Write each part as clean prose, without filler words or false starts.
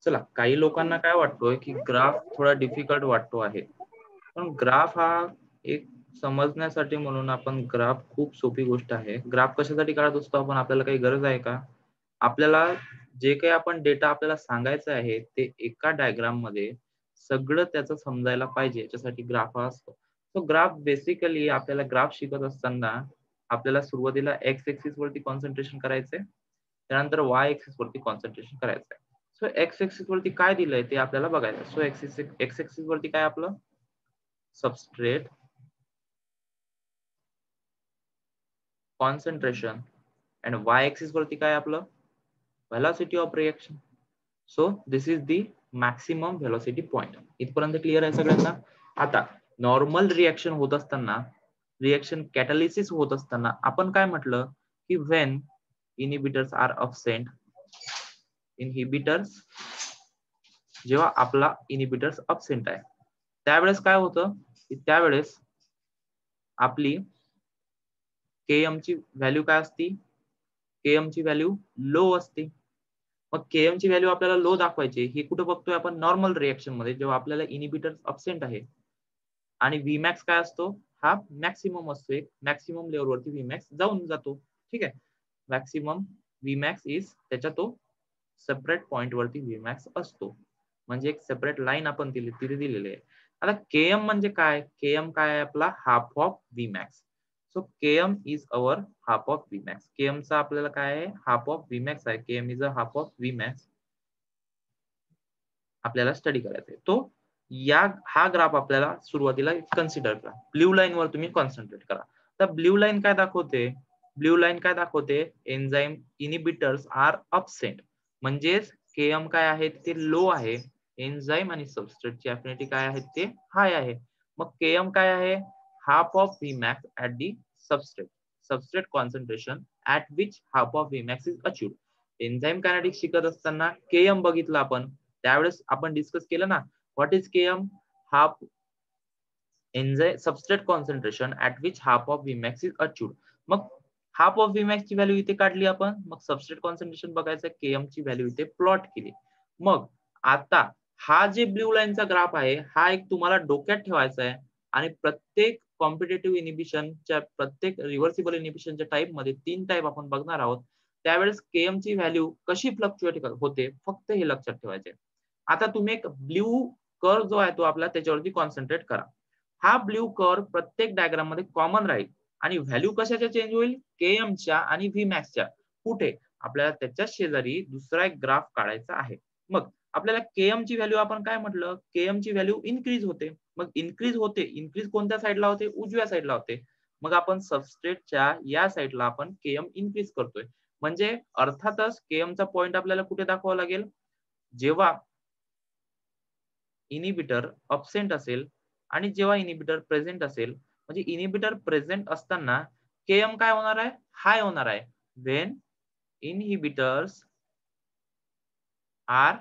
चला, काही लोकांना काय वाटतोय की ग्राफ थोडा डिफिकल्ट वाटतो आहे, पण ग्राफ हा एक समजण्यासाठी म्हणून आपण ग्राफ खूप सोपी गोष्ट आहे. ग्राफ कशासाठी काढत असतो आपण? आपल्याला काही गरज आहे का? आपल्याला जे काही आपण डेटा आपल्याला सांगायचं आहे ते एका डायग्राम मध्ये सगळं त्याचं समजायला पाहिजे, याच्यासाठी ग्राफ हा असतो. तो ग्राफ बेसिकली आपल्याला ग्राफ शिकत असताना आपल्याला सुरुवातीला एक्स एक्सिस वरती कॉन्सन्ट्रेशन करायचंय, त्यानंतर वाय एक्सिस वरती कॉन्सन्ट्रेशन करायचंय. सो एक्स एक्सिस वरती काय दिलंय ते आपल्याला बघायचं. सो एक्स एक्सिस वरती काय आपलं सबस्ट्रेट कॉन्सन्ट्रेशन आणि वाय एक्सिस वरती काय आपलं velocity of reaction. So this is the maximum velocity point. इथपर्यंत क्लिअर आहे सगळ्यांना? आता नॉर्मल रिएक्शन होत असताना, रिएक्शन कॅटलिसिस होत असताना आपण काय म्हटलं की when inhibitors are absent, inhibitors जेव्हा आपला इनिबिटर्स अब्सेंट आहे त्यावेळेस काय होतं की त्यावेळेस आपली Km ची व्हॅल्यू काय असती? Km ची व्हॅल्यू लो असते. मग Km ची व्हॅल्यू आपल्याला लो दाखवायची ही कुठे बघतोय आपण? नॉर्मल रिएक्शन मध्ये, जेव्हा आपल्याला इनिबिटर अब्सेंट आहे. आणि Vmax काय असतो? हा मॅक्सिमम असतो. एक मॅक्सिमम लेवलवरती Vmax जाऊन जातो. ठीक आहे, मॅक्सिमम Vmax इज त्याच्या तो सेपरेट पॉइंट वरती Vmax असतो. म्हणजे एक सेपरेट लाईन आपण तिथे दिलेली आहे. आता Km म्हणजे काय? Km काय आहे आपला? Half of Vmax. So Km is our half of Vmax. Km चा आपल्याला काय आहे? हाफ ऑफ Vmax आहे. Km is a half of Vmax. आपल्याला स्टडी करायचा आहे तो. हा ग्राफ आपल्याला सुरुवातीला कन्सिडर करा. ब्ल्यू लाईन वर तुम्ही कॉन्सन्ट्रेट करा. तर ब्ल्यू लाईन काय दाखवते? ब्ल्यू लाईन काय दाखवते? Enzyme inhibitors are absent. म्हणजेच Km काय आहे ते लो आहे. एन्झाईम आणि सबस्ट्रेटची अफिनिटी काय आहे ते हाय आहे. मग Km काय आहे? Half of Vmax at the substrate. Substrate concentration at which half of Vmax is achieved. Enzyme kinetics शिकत असताना Km बघितलं आपण, त्यावेळेस आपण डिस्कस केलं ना, what is Km? Half enzyme substrate concentration at which half of Vmax is achieved. मग half of Vmax ची व्हॅल्यू इथे काढली आपण, मग सबस्ट्रेट कॉन्सन्ट्रेशन बघायचं, Km ची व्हॅल्यू इथे प्लॉट केली. मग आता हा जे ब्ल्यू लाईनचा ग्राफ आहे हा एक तुम्हाला डोक्यात ठेवायचा आहे आणि प्रत्येक कॉम्पिटेटिव्ह इनिबिशनच्या, प्रत्येक रिव्हर्सिबल इनिबिशनच्या टाईप मध्ये 3 टाईप आपण बघणार आहोत. त्यावेळेस Km ची व्हॅल्यू कशी फ्लक्च्युएट होते फक्त हे लक्षात ठेवायचे. आता तुम्ही एक ब्ल्यू कर्व जो आहे तो आपला त्याच्यावरती कॉन्सन्ट्रेट करा. हा ब्ल्यू कर्व प्रत्येक डायग्राम मध्ये कॉमन राहील आणि व्हॅल्यू कशाच्या चेंज होईल? Km च्या आणि Vmax च्या. कुठे? आपल्याला त्याच्या शेजारी दुसरा एक ग्राफ काढायचा आहे. मग आपल्याला Km ची व्हॅल्यू आपण काय म्हटलं? Km ची व्हॅल्यू इन्क्रीज होते. मग इन्क्रीज होते, इन्क्रीज कोणत्या साईडला होते? उजव्या साईडला होते. मग आपण सबस्ट्रेटच्या या साईडला आपण Km इन्क्रीज करतोय. म्हणजे अर्थातच Km चा पॉइंट आपल्याला कुठे दाखवावा लागेल? जेव्हा इनिबिटर अब्सेंट असेल आणि जेव्हा इनिबिटर प्रेझेंट असेल. म्हणजे इनिबिटर प्रेझेंट असताना Km काय होणार आहे? हाय होणार आहे. When inhibitors are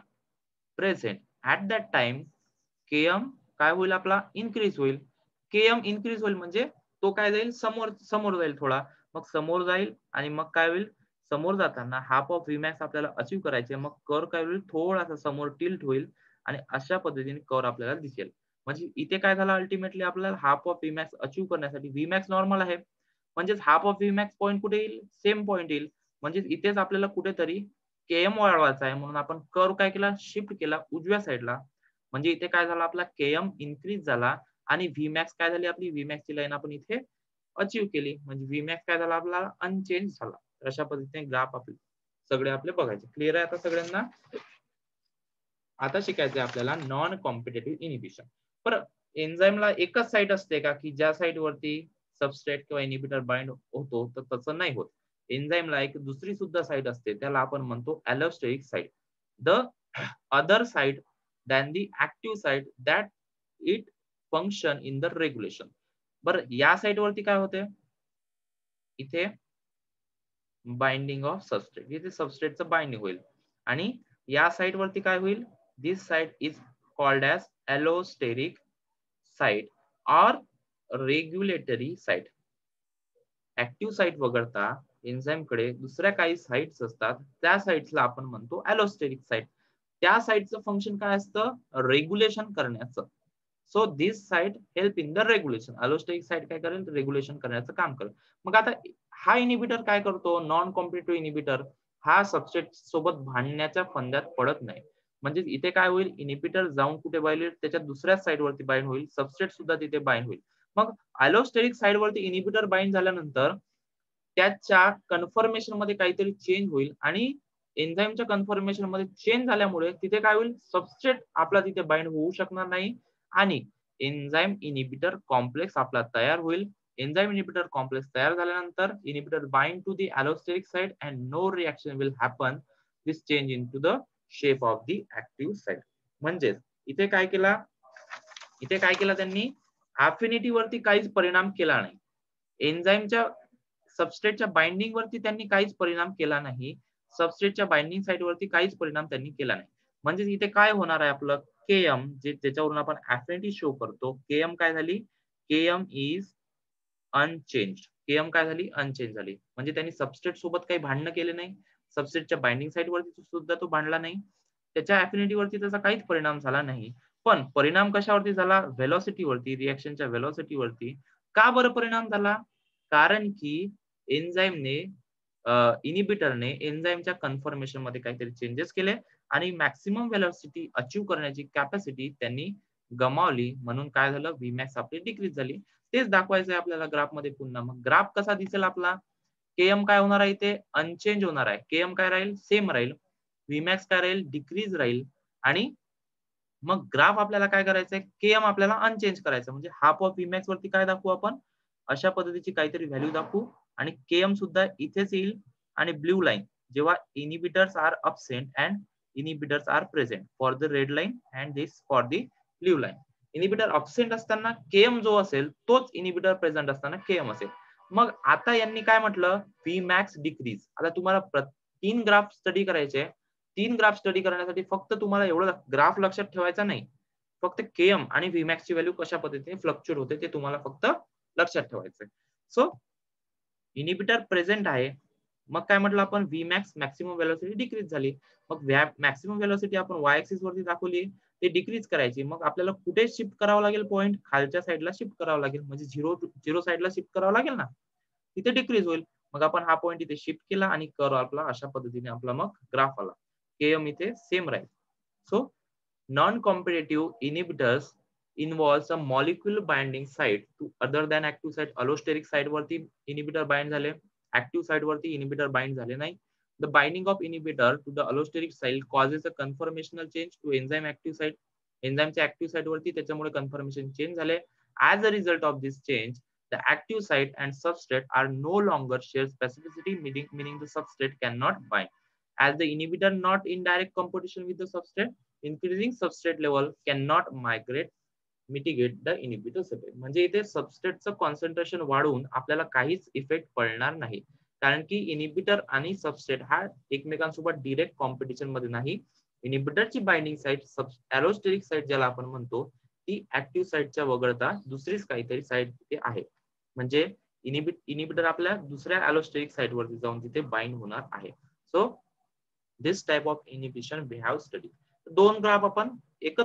present at that time Km काय होईल आपला? इन्क्रीज होईल. Km इन्क्रीज होईल म्हणजे तो काय जाईल? समोर जाईल थोडा. मग समोर जाईल आणि मग काय होईल? समोर जाताना हाफ ऑफ Vmax आपल्याला अचीव करायचे. मग कर्व काय होईल? थोडासा समोर टिल्ट होईल आणि अशा पद्धतीने कर्व आपल्याला दिसेल. म्हणजे इथे काय झालं? अल्टिमेटली आपल्याला हाफ ऑफ Vmax अचीव करण्यासाठी Vmax नॉर्मल आहे. म्हणजेच हाफ ऑफ Vmax पॉइंट कुठे येईल? सेम पॉइंट येईल. म्हणजे इथेच आपल्याला कुठेतरी Km वाढवायचा आहे म्हणून आपण कर्व काय केला? शिफ्ट केला उजव्या साईडला. म्हणजे इथे काय झालं? आपला Km इन्क्रीज झाला आणि Vmax काय झाली आपली? Vmax ची लाईन आपण इथे अचीव केली. म्हणजे Vmax काय झाला आपला? अनचेंज झाला. अशा पद्धतीने ग्राफ आपले सगळे आपले बघायचे. क्लिअर आहे आता सगळ्यांना? आता शिकायचं आहे आपल्याला नॉन कॉम्पिटेटिव्ह इनिबिशन. बरं, एन्झाईमला एकच साईट असते का की ज्या साईट वरती सबस्ट्रेट किंवा इनिबिटर बाइंड होतो? तर तसं नाही होत. एन्झाईमला एक दुसरी सुद्धा साईट असते, त्याला आपण म्हणतो allosteric site. The other site than the active site that it function in the regulation. बरं, या साईट वरती काय होते? इथे बाइंडिंग ऑफ सबस्ट्रेट, इथे सबस्ट्रेटचं बाइंडिंग होईल आणि या साईट वरती काय होईल? This site is called as allosteric site or regulatory site. Active site वगळता एन्झाईम कडे दुसऱ्या काही साईट्स असतात, त्या साईट्सला आपण म्हणतो ॲलोस्टेरिक साईट. त्या साईटचं फंक्शन काय असतं, रेग्युलेशन करण्याचं. So this site help in the regulation. Allosteric site काय करेल, रेग्युलेशन करण्याचं काम करेल. मग आता हा इनिबिटर काय करतो, नॉन कॉम्पिटिटिव्ह इनिबिटर हा सबस्ट्रेट सोबत भांडण्याच्या फंद्यात पडत नाही. म्हणजे इथे काय होईल, इनिबिटर जाऊन कुठे बाइंड होईल, त्याच्या दुसऱ्या साईड वरती बाइंड होईल, सबस्ट्रेट सुद्धा तिथे बाइंड होईल. मग अलोस्टेरिक साईड वरती इनिबिटर बाइंड झाल्यानंतर त्याच्या कन्फर्मेशन मध्ये काहीतरी चेंज होईल आणि एन्झाईमच्या कन्फर्मेशन मध्ये चेंज झाल्यामुळे तिथे काय होईल, सबस्ट्रेट आपला तिथे बाइंड होऊ शकणार नाही आणि एन्झाईम इनिबिटर कॉम्प्लेक्स आपला तयार होईल. एन्झाईम इनिबिटर कॉम्प्लेक्स तयार झाल्यानंतर inhibitor bind to the allosteric site and no reaction will happen. This change into the shape of the active site. म्हणजेच इथे काय केला त्यांनी, अफिनिटी वरती काहीच परिणाम केला नाही. एन्झाईमच्या सबस्ट्रेटच्या बाइंडिंग वरती त्यांनी काहीच परिणाम केला नाही. सबस्ट्रेटच्या बाइंडिंग साइट वरती काहीच परिणाम त्यांनी केला नाही. म्हणजे इथे काय होणार आहे, आपलं Km जे त्याच्यावरून आपण अफिनिटी शो करतो, Km काय झाली, Km इज अनचेंज. Km काय झाली, अनचेंज झाली. म्हणजे त्यांनी सबस्ट्रेट सोबत काही भांडणं केले नाही, सबस्ट्रेटच्या बाइंडिंग साइट वरती सुद्धा तो भांडला नाही, त्याच्या अफिनिटी वरती त्याचा काहीच परिणाम झाला नाही. पण परिणाम कशावरती झाला, व्हेलॉसिटी वरती, रिएक्शनच्या व्हेलॉसिटी वरती. का बरं परिणाम झाला, कारण की एन्झाईमने इनिबिटरने एन्झाईमच्या कन्फर्मेशन मध्ये काहीतरी चेंजेस केले आणि मॅक्सिमम व्हेलॉसिटी अचीव्ह करण्याची कॅपॅसिटी त्यांनी गमावली. म्हणून काय झालं, Vmax आपली डिक्रीज झाली. तेच दाखवायचं आहे आपल्याला ग्राफ मध्ये पुन्हा. मग ग्राफ कसा दिसेल आपला, Km काय होणार आहे, इथे अनचेंज होणार आहे. Km काय राहील, सेम राहील. Vmax काय राहील, डिक्रीज राहील. आणि मग ग्राफ आपल्याला काय करायचंय, Km आपल्याला अनचेंज करायचं. म्हणजे हाफ ऑफ Vmax वरती काय दाखवू आपण, अशा पद्धतीची काहीतरी व्हॅल्यू दाखवू आणि Km सुद्धा इथेच येईल. आणि ब्ल्यू लाईन जेव्हा inhibitors are absent and inhibitors are present for the red line and this for the blue line. Inhibitor absent असताना Km जो असेल तोच इनिबिटर प्रेझेंट असताना Km असेल. मग आता यांनी काय म्हटलं, Vmax डिक्रीज. आता तुम्हाला 3 ग्राफ स्टडी करायचे. 3 ग्राफ स्टडी करण्यासाठी फक्त तुम्हाला एवढं ग्राफ लक्षात ठेवायचा नाही, फक्त Km आणि Vmax ची व्हॅल्यू कशा पद्धतीने फ्लक्च्युएट होते ते तुम्हाला फक्त लक्षात ठेवायचंय. सो इनिबिटर प्रेझेंट आहे. मग काय म्हटलं आपण, Vmax मॅक्सिमम व्हेलॉसिटी डिक्रीज झाली. मग मॅक्सिमम व्हेलॉसिटी आपण y ऍक्सिस वरती दाखवली, ते डिक्रीज करायची. मग आपल्याला कुठे शिफ्ट करावं लागेल, पॉइंट खालच्या साईडला शिफ्ट करावं लागेल. म्हणजे झिरो साईडला शिफ्ट करावं लागेल ना, तिथे डिक्रीज होईल. मग आपण हा पॉइंट इथे शिफ्ट केला आणि कर्व आपला अशा पद्धतीने आपला मग ग्राफ आला. Km इथे सेम राहील. So non competitive inhibitors involves a molecule binding site to other than active site. Allosteric site वरती इनिबिटर बाइंड झाले, active site वरती इनिबिटर बाइंड झाले नाही. The binding of inhibitor to the allosteric site causes a conformational change to enzyme active site. एन्झाईमच्या active site वरती त्याच्यामुळे conformation change झाले. As a result of this change, the active site and substrate are no longer share specificity, meaning the substrate cannot bind. As the inhibitor not in direct competition with the substrate, increasing substrate level cannot mitigate the inhibitor substrate. म्हणजे इथे सबस्ट्रेटचं concentration वाढवून आपल्याला काहीच effect पडणार नाही, कारण की inhibitor आणि सबस्ट्रेट हा एकमेकांसोबत डिरेक्ट कॉम्पिटिशन मध्ये नाही. इनिबिटरची बाइंडिंग साइट अलोस्टेरिक साइट ज्याला आपण म्हणतो, ती ऍक्टिव्ह साइटच्या वगळता दुसरीच काहीतरी साइट तिथे आहे. म्हणजे इनिबिटर आपल्या दुसऱ्या अलोस्टेरिक साइट वरती जाऊन तिथे बाइंड होणार आहे. So this type of inhibition we have study. दोन ग्राफ आपण एकत्र